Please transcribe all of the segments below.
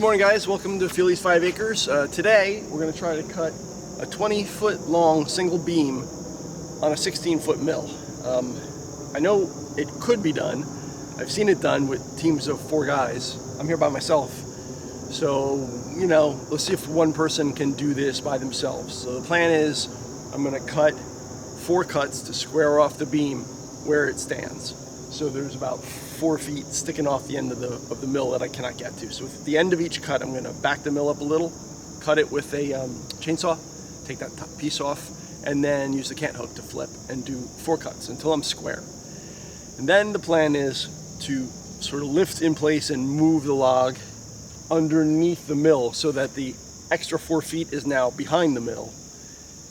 morning, guys. Welcome to Feeleys 5 Acres. Today we're going to try to cut a 20-foot long single beam on a 16-foot mill. I know it could be done. I've seen it done with teams of 4 guys. I'm here by myself. So, you know, let's see if one person can do this by themselves. So the plan is I'm going to cut 4 cuts to square off the beam where it stands. So there's about 4 feet sticking off the end of the mill that I cannot get to. So at the end of each cut, I'm going to back the mill up a little, cut it with a chainsaw, take that top piece off, and then use the cant hook to flip and do 4 cuts until I'm square. And then the plan is to sort of lift in place and move the log underneath the mill so that the extra 4 feet is now behind the mill.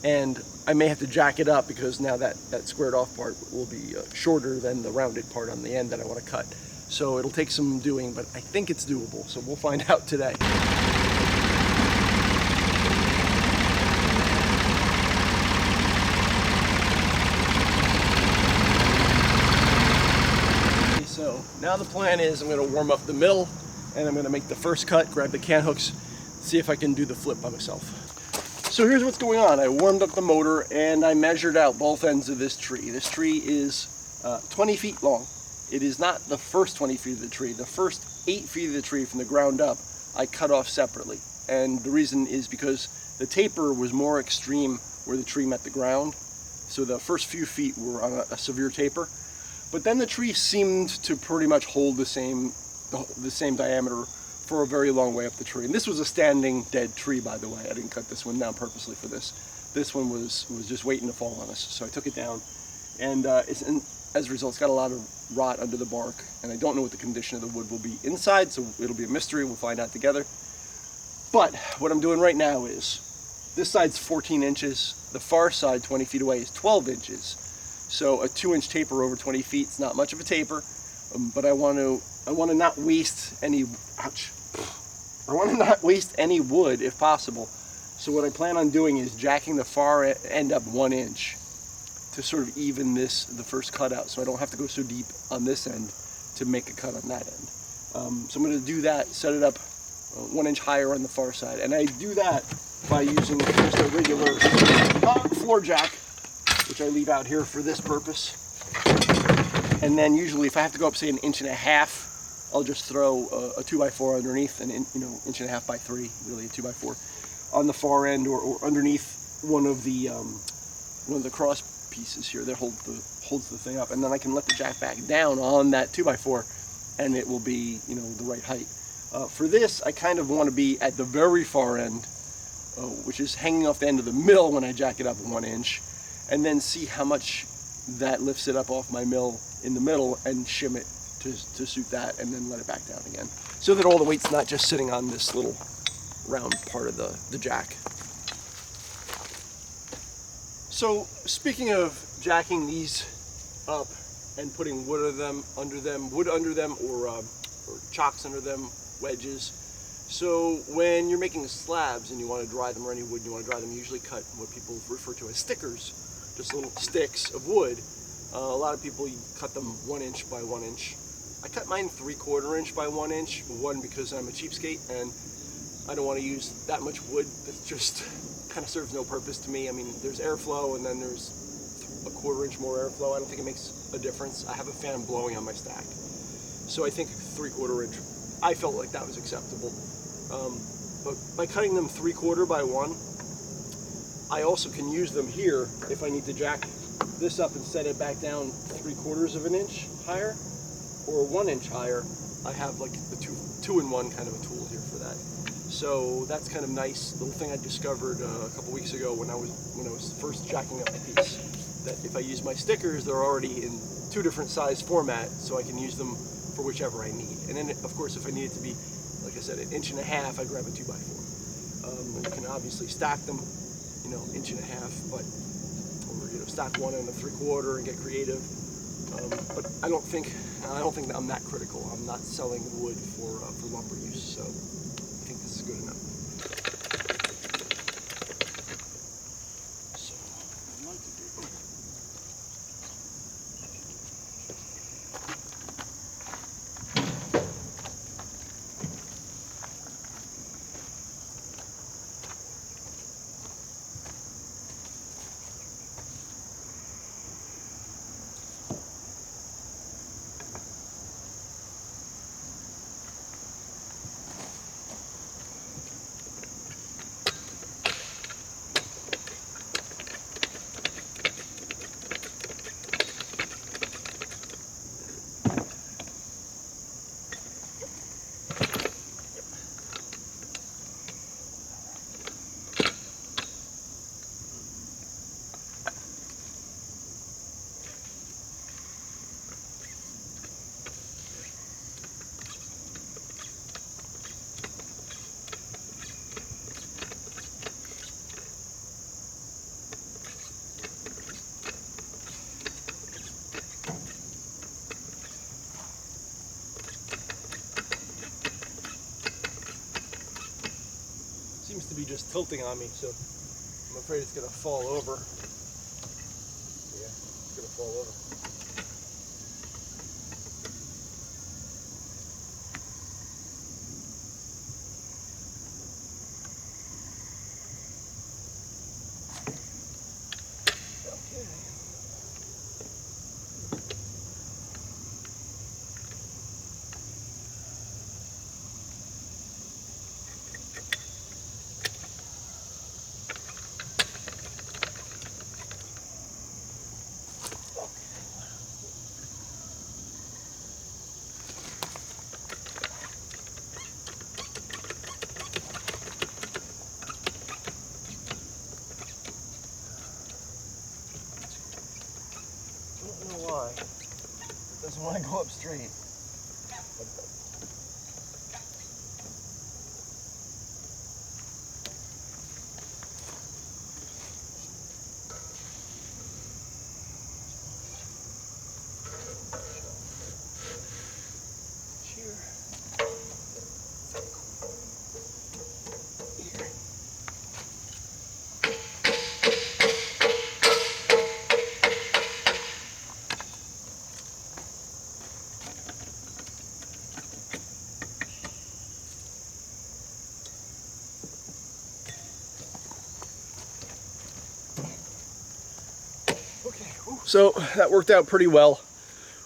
And I may have to jack it up because now that squared off part will be shorter than the rounded part on the end that I want to cut. So it'll take some doing, but I think it's doable. So we'll find out today. Okay, so now the plan is I'm going to warm up the mill and I'm going to make the first cut, grab the cant hooks, see if I can do the flip by myself. So here's what's going on. I warmed up the motor and I measured out both ends of this tree. This tree is 20 feet long. It is not the first 20 feet of the tree. The first 8 feet of the tree from the ground up, I cut off separately. And the reason is because the taper was more extreme where the tree met the ground. So the first few feet were on a severe taper. But then the tree seemed to pretty much hold the same diameter for a very long way up the tree. And this was a standing dead tree, by the way. I didn't cut this one down purposely for this. This one was just waiting to fall on us. So I took it down, and as a result, it's got a lot of rot under the bark, and I don't know what the condition of the wood will be inside, so it'll be a mystery. We'll find out together. But what I'm doing right now is, this side's 14 inches, the far side 20 feet away is 12 inches. So a 2-inch taper over 20 feet is not much of a taper, but I want to not waste any, I want to not waste any wood if possible. So what I plan on doing is jacking the far end up 1 inch to sort of even the first cut out, so I don't have to go so deep on this end to make a cut on that end. So I'm going to do that, set it up 1 inch higher on the far side, and I do that by using just a regular floor jack, which I leave out here for this purpose. And then usually if I have to go up, say, 1.5 inches, I'll just throw a 2x4 underneath, and 1.5 inches by 3, really a 2x4, on the far end or underneath one of the cross pieces here that holds the thing up, and then I can let the jack back down on that 2x4, and it will be the right height. For this, I kind of want to be at the very far end, which is hanging off the end of the mill when I jack it up 1 inch, and then see how much that lifts it up off my mill in the middle and shim it to suit that, and then let it back down again, so that all the weight's not just sitting on this little round part of the jack. So speaking of jacking these up and putting wood under them, or chocks under them, wedges. So when you're making slabs and you want to dry them, or any wood you want to dry them, you usually cut what people refer to as stickers, just little sticks of wood. A lot of people cut them 1 inch by 1 inch. I cut mine 3/4 inch by 1 inch. One, because I'm a cheapskate and I don't want to use that much wood that just kind of serves no purpose to me. I mean, there's airflow and then there's a 1/4 inch more airflow. I don't think it makes a difference. I have a fan blowing on my stack. So I think 3/4 inch, I felt like that was acceptable. But by cutting them 3/4 by 1, I also can use them here if I need to jack this up and set it back down 3/4 inch higher, or 1 inch higher. I have like the two-in-one kind of a tool here for that. So that's kind of nice little thing I discovered a couple weeks ago when I was first jacking up the piece. That if I use my stickers, they're already in 2 different size format, so I can use them for whichever I need. And then of course, if I need it to be, like I said, 1.5 inches, I grab a 2x4. And you can obviously stack them, 1.5 inches, but or stack 1 and a 3/4 and get creative. But I don't think that I'm that critical. I'm not selling wood for lumber use, so I think this is good enough. So what I'd like to do to be just tilting on me, so I'm afraid it's going to fall over. Yeah, it's going to fall over. Why? It doesn't want to go up straight. So that worked out pretty well.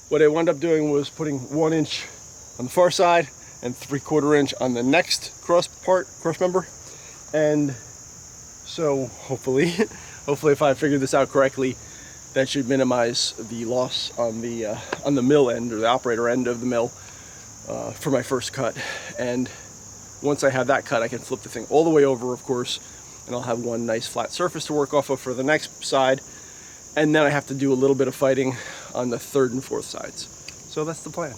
What I wound up doing was putting 1 inch on the far side and 3/4 inch on the next cross member. And so hopefully if I figured this out correctly, that should minimize the loss on the mill end, or the operator end of the mill, for my first cut. And once I have that cut, I can flip the thing all the way over, of course, and I'll have one nice flat surface to work off of for the next side. And then I have to do a little bit of fighting on the 3rd and 4th sides. So that's the plan.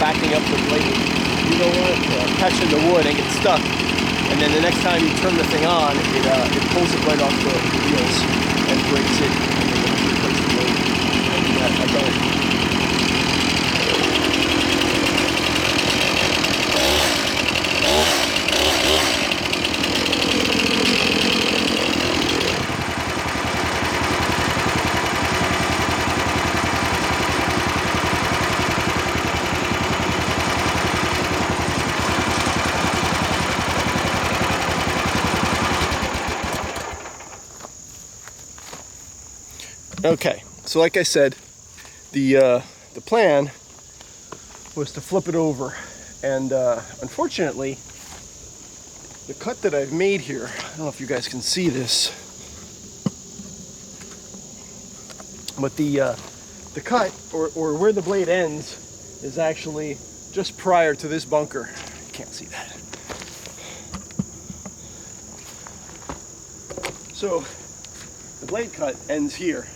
backing up the blade. You don't want it to catch in the wood and get stuck. And then the next time you turn the thing on, it pulls it right off the wheels and breaks it, and then you have to replace the blade. And I don't. Okay, so like I said, the plan was to flip it over, and unfortunately, the cut that I've made here, I don't know if you guys can see this, but the cut, or where the blade ends, is actually just prior to this bunker. You can't see that. So the blade cut ends here.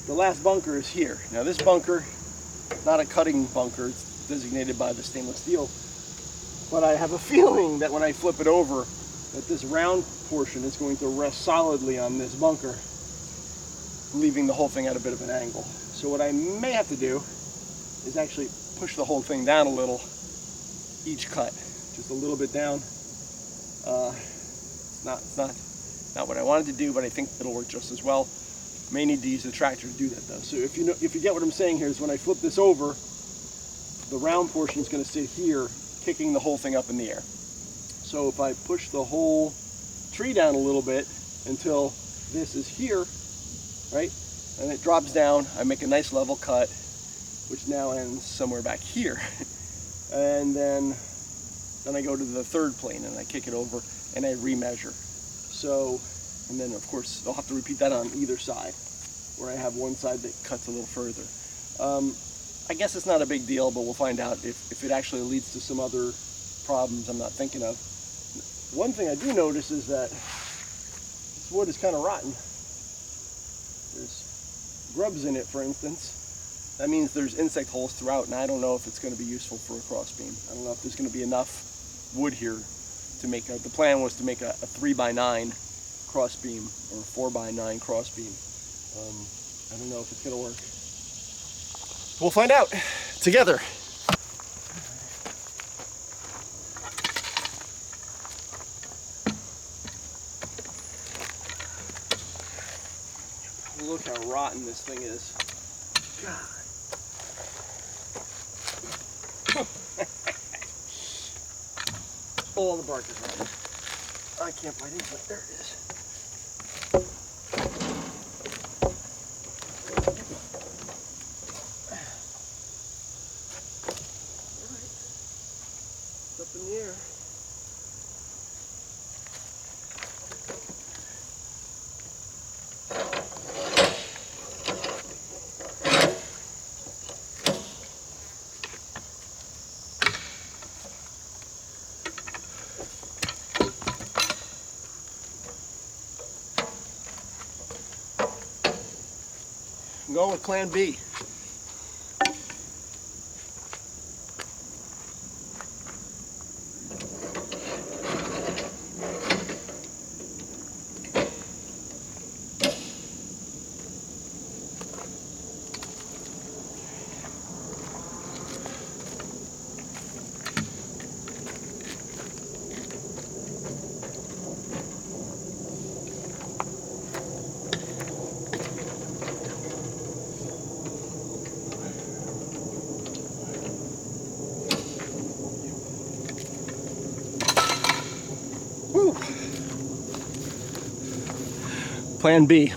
The last bunker is here. Now this bunker, not a cutting bunker, it's designated by the stainless steel, but I have a feeling that when I flip it over, that this round portion is going to rest solidly on this bunker, leaving the whole thing at a bit of an angle. So what I may have to do is actually push the whole thing down a little, each cut, just a little bit down. It's not what I wanted to do, but I think it'll work just as well. May need to use the tractor to do that though. So if you get what I'm saying here, is when I flip this over, the round portion is going to sit here, kicking the whole thing up in the air. So if I push the whole tree down a little bit until this is here, right, and it drops down, I make a nice level cut, which now ends somewhere back here. And then I go to the third plane and I kick it over and I remeasure. So, and then of course I'll have to repeat that on either side, where I have one side that cuts a little further. I guess it's not a big deal, but we'll find out if it actually leads to some other problems I'm not thinking of. One thing I do notice is that this wood is kind of rotten. There's grubs in it, for instance. That means there's insect holes throughout, and I don't know if it's going to be useful for a crossbeam. I don't know if there's going to be enough wood here to make the plan was to make a 3x9 crossbeam or 4x9 crossbeam. I don't know if it's going to work. We'll find out together. Look how rotten this thing is. God. All the bark is rotten. I can't bite into it. There it is. Up in the air. I'm going with Plan B. Plan B.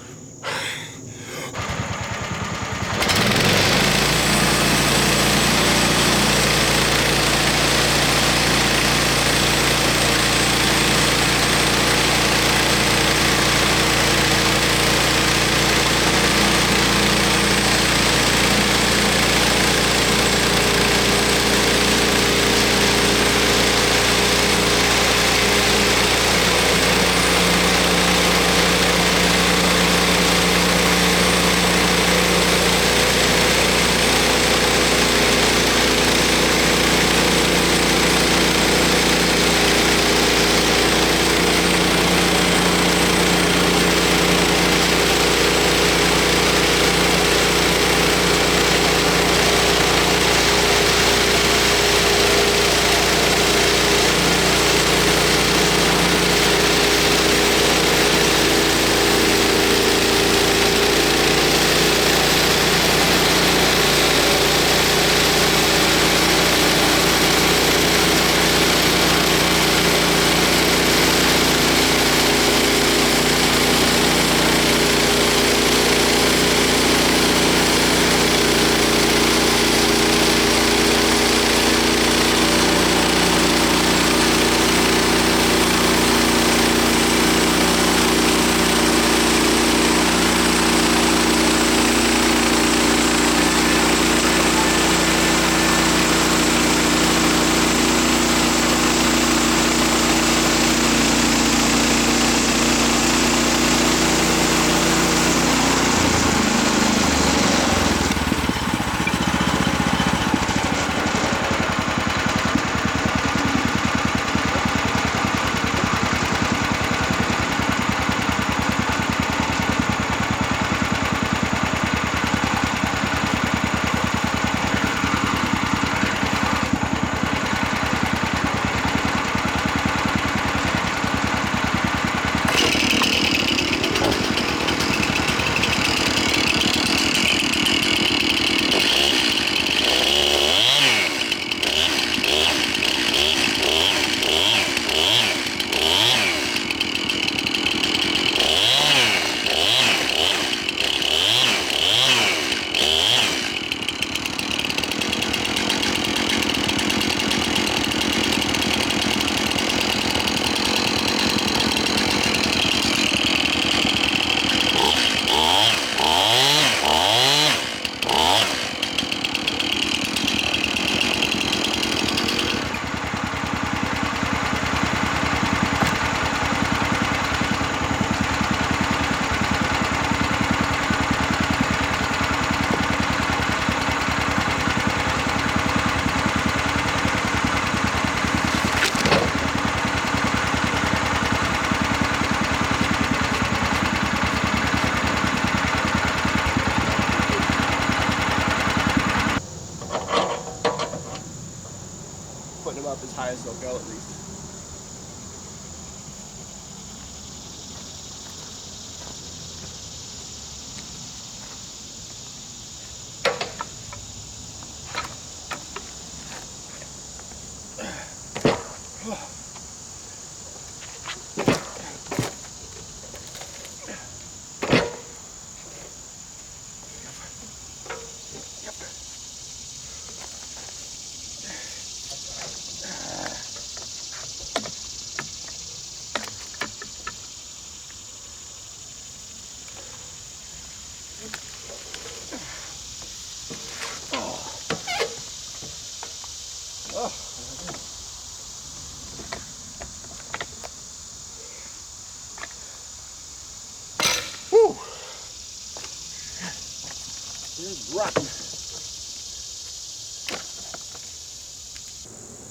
rotten.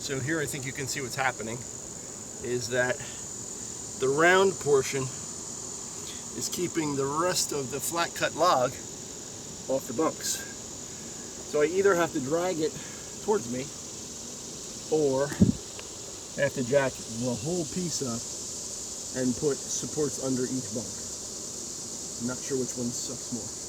So here I think you can see what's happening is that the round portion is keeping the rest of the flat cut log off the bunks. So I either have to drag it towards me or I have to jack the whole piece up and put supports under each bunk. I'm not sure which one sucks more.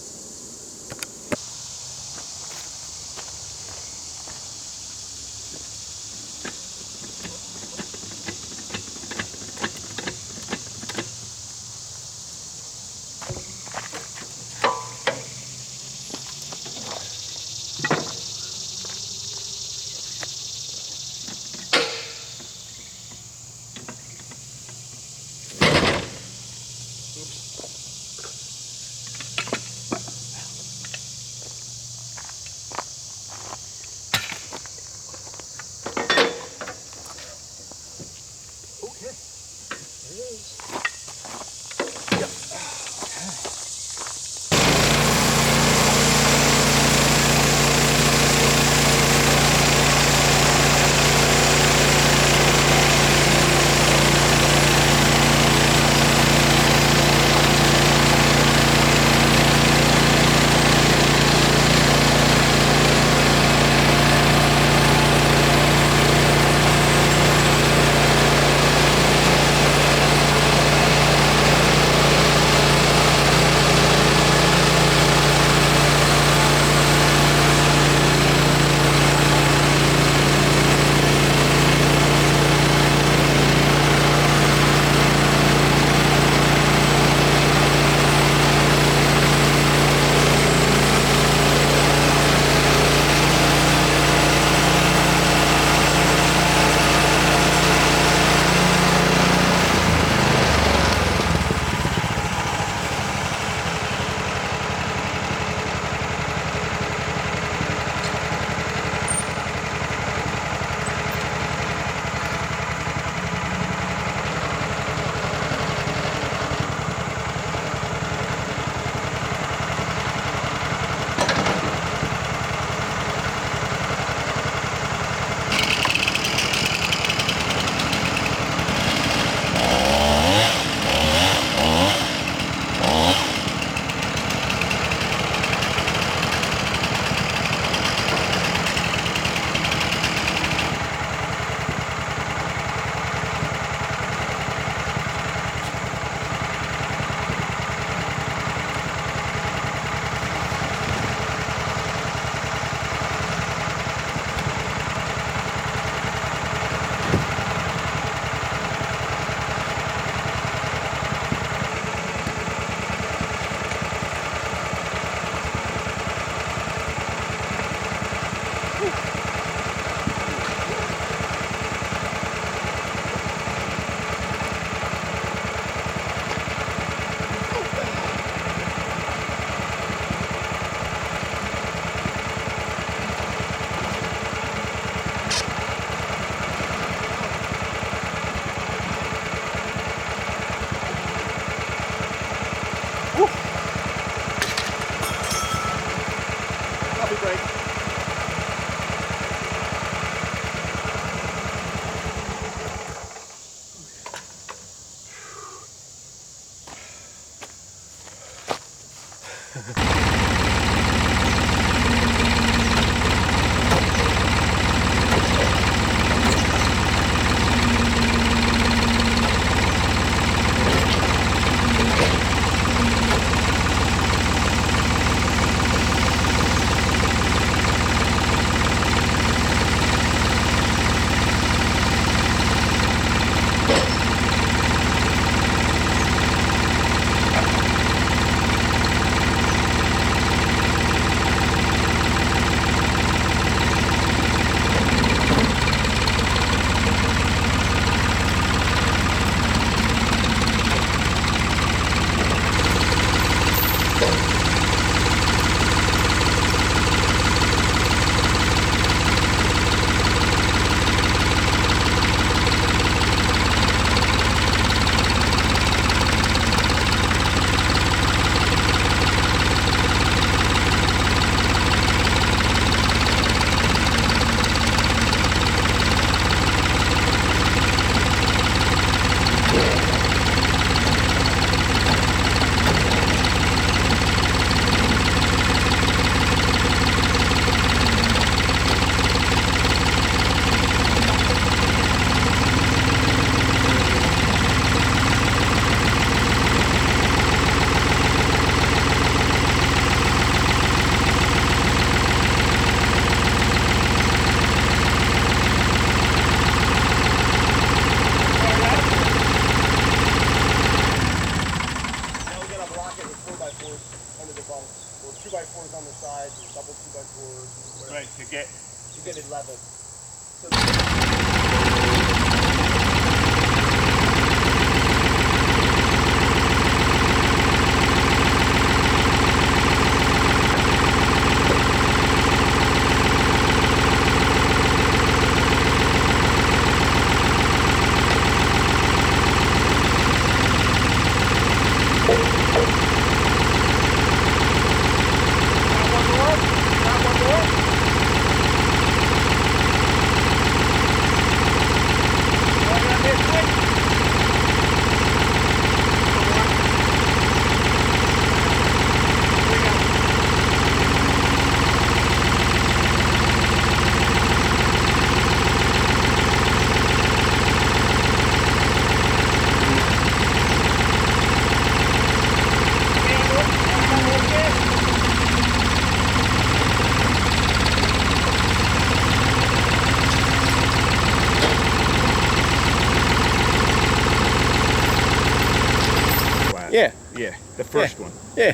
that. Yeah. Yeah, the first one. Yeah.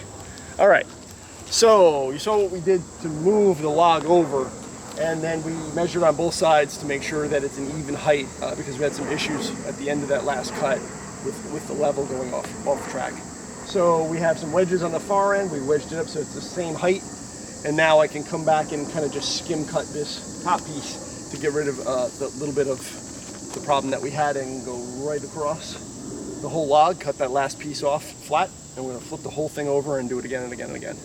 All right. So you saw what we did to move the log over, and then we measured on both sides to make sure that it's an even height because we had some issues at the end of that last cut with the level going off track. So we have some wedges on the far end. We wedged it up so it's the same height, and now I can come back and kind of just skim cut this top piece to get rid of the little bit of the problem that we had and go right across the whole log, cut that last piece off flat, and we're going to flip the whole thing over and do it again and again and again.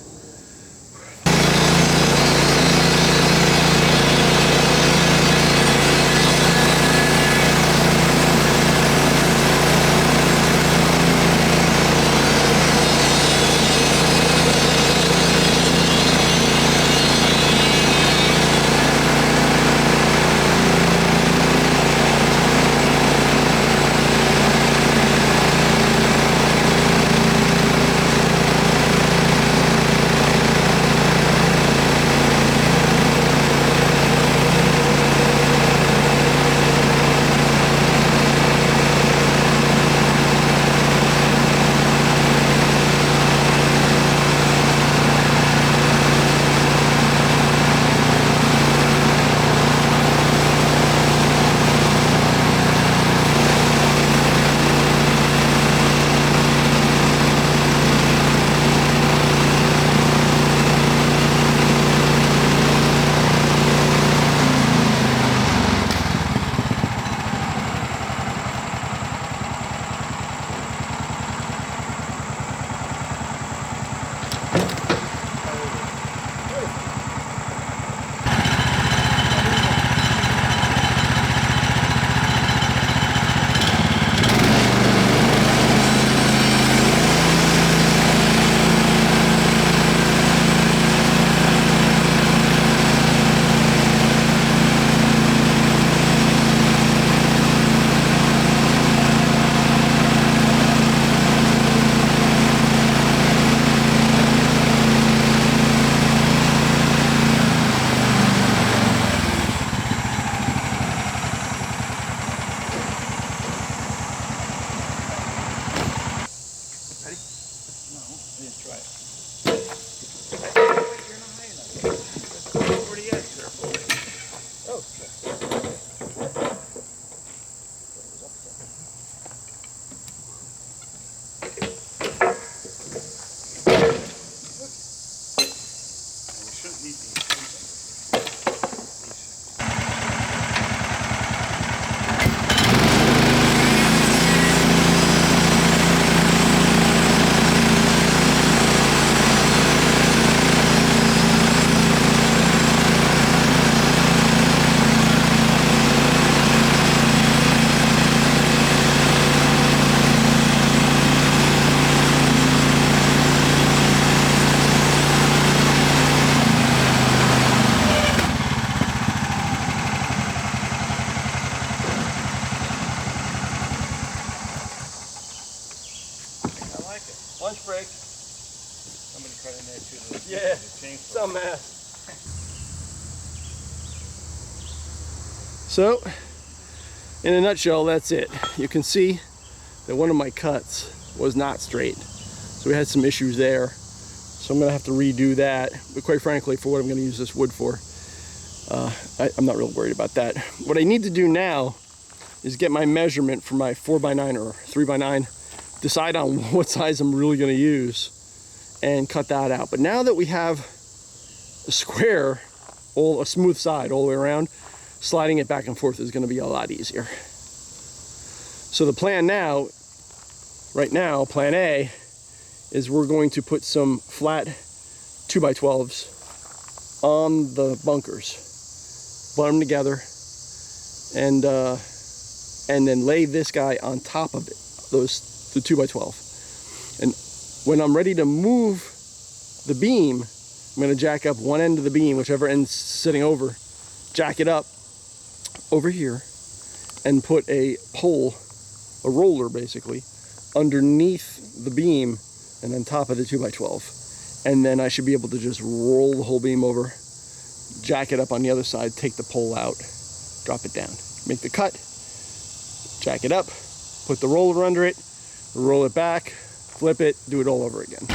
Lunch break. Somebody cut in there too. Yeah, the chainsaw. some mess. So, in a nutshell, that's it. You can see that one of my cuts was not straight. So we had some issues there. So I'm gonna have to redo that. But quite frankly, for what I'm gonna use this wood for, I'm not real worried about that. What I need to do now is get my measurement for my 4x9 or 3x9, decide on what size I'm really gonna use, and cut that out. But now that we have a square, a smooth side all the way around, sliding it back and forth is gonna be a lot easier. So the plan now, right now, plan A, is we're going to put some flat 2x12s on the bunkers, butt them together, and then lay this guy on top of it, the 2x12. And when I'm ready to move the beam, I'm going to jack up one end of the beam, whichever end's sitting over, jack it up over here, and put a pole, a roller basically, underneath the beam and on top of the 2x12. And then I should be able to just roll the whole beam over, jack it up on the other side, take the pole out, drop it down, make the cut, jack it up, put the roller under it, roll it back, flip it, do it all over again.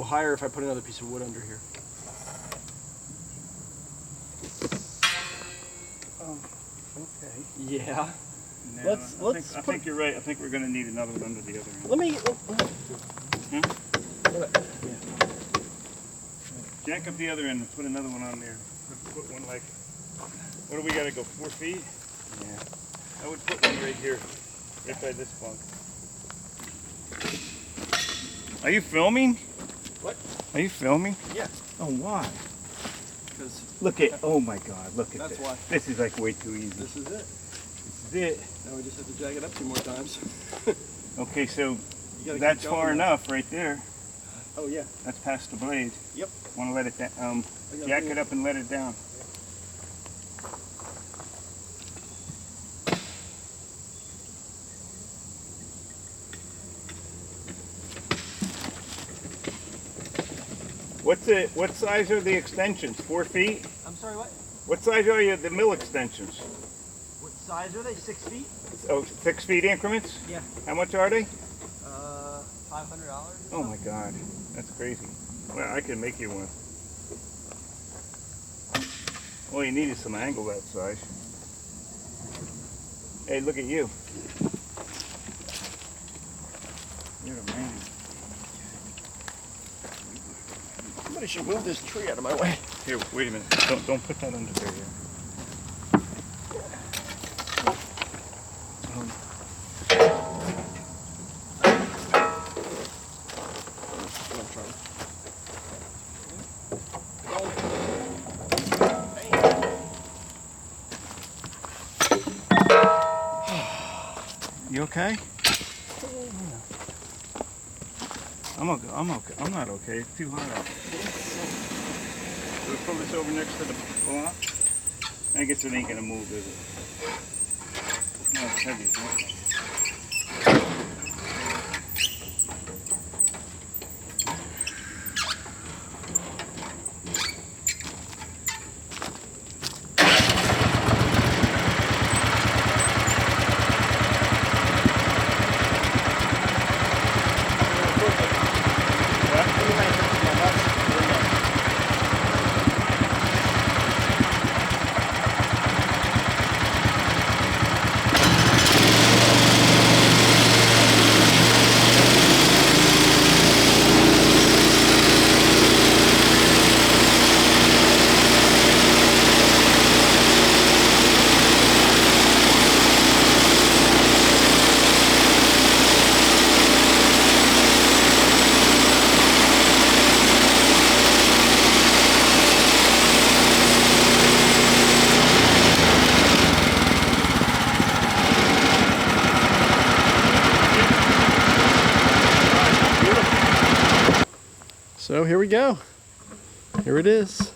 higher if I put another piece of wood under here. Oh, okay. Yeah. No, Let's I think you're right. I think we're going to need another one under the other end. Let me. Jack up the other end and put another one on there. Put one like, what do we got to go, 4 feet? Yeah. I would put one right here, right by this bunk. Are you filming? What? Are you filming? Yeah. Oh, why? Because Look at, oh my God, look at That's this. why. This is like way too easy. this is it. This is it. Now we just have to jag it up 2 more times. Okay, so You gotta that's keep going far now. enough right there. Oh yeah. That's past the blade. Yep. Want to let it down, I gotta jack bring it up and let it down. What size are the extensions? 4 feet? I'm sorry. What? What size are the mill extensions? What size are they? 6 feet? Oh, 6 feet increments? Yeah. How much are they? $500. Oh my God, that's crazy. Well, I can make you one. All you need is some angle that size. Hey, look at you. You're the man. Somebody should move this tree out of my way. Here, wait a minute. Don't put that under there yet. You okay? I'm okay. I'm not okay. It's too hot out. We'll pull this over next to the block. I guess it ain't gonna move, is it? No, it's heavy, isn't it? So here we go. Here it is.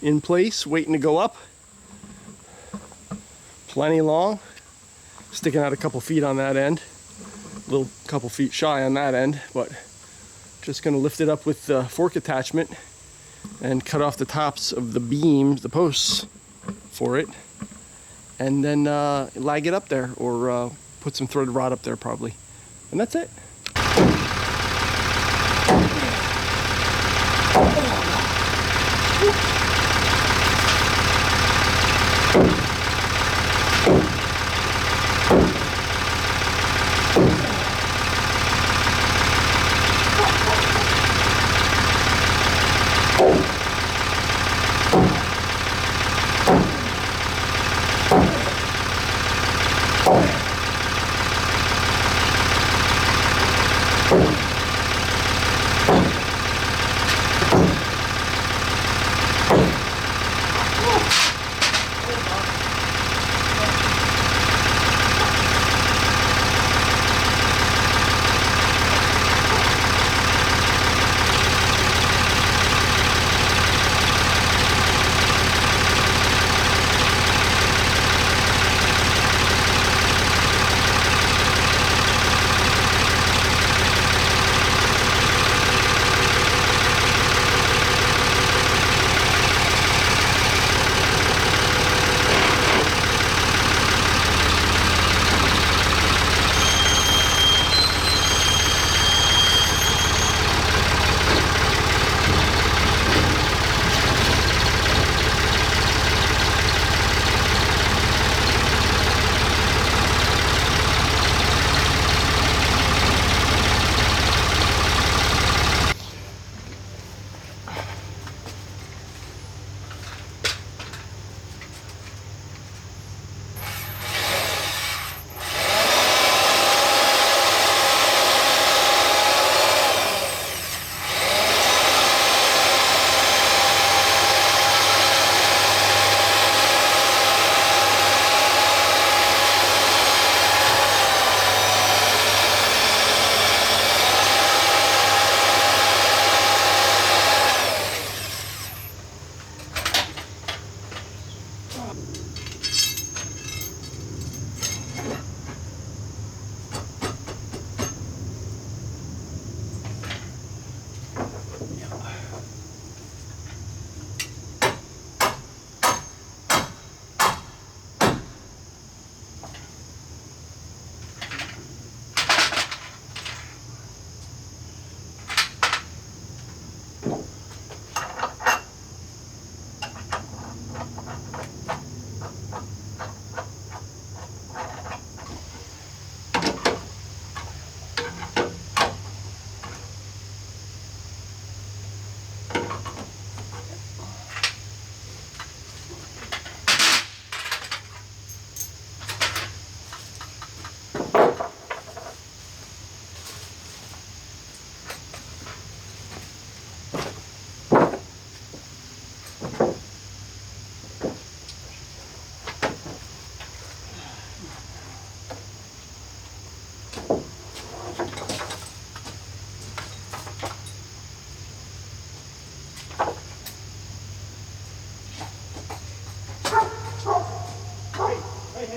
In place, waiting to go up. Plenty long. Sticking out a couple feet on that end. A little couple feet shy on that end, but just gonna lift it up with the fork attachment and cut off the tops of the beams, the posts for it, and then lag it up there, or put some threaded rod up there probably. And that's it.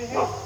hey.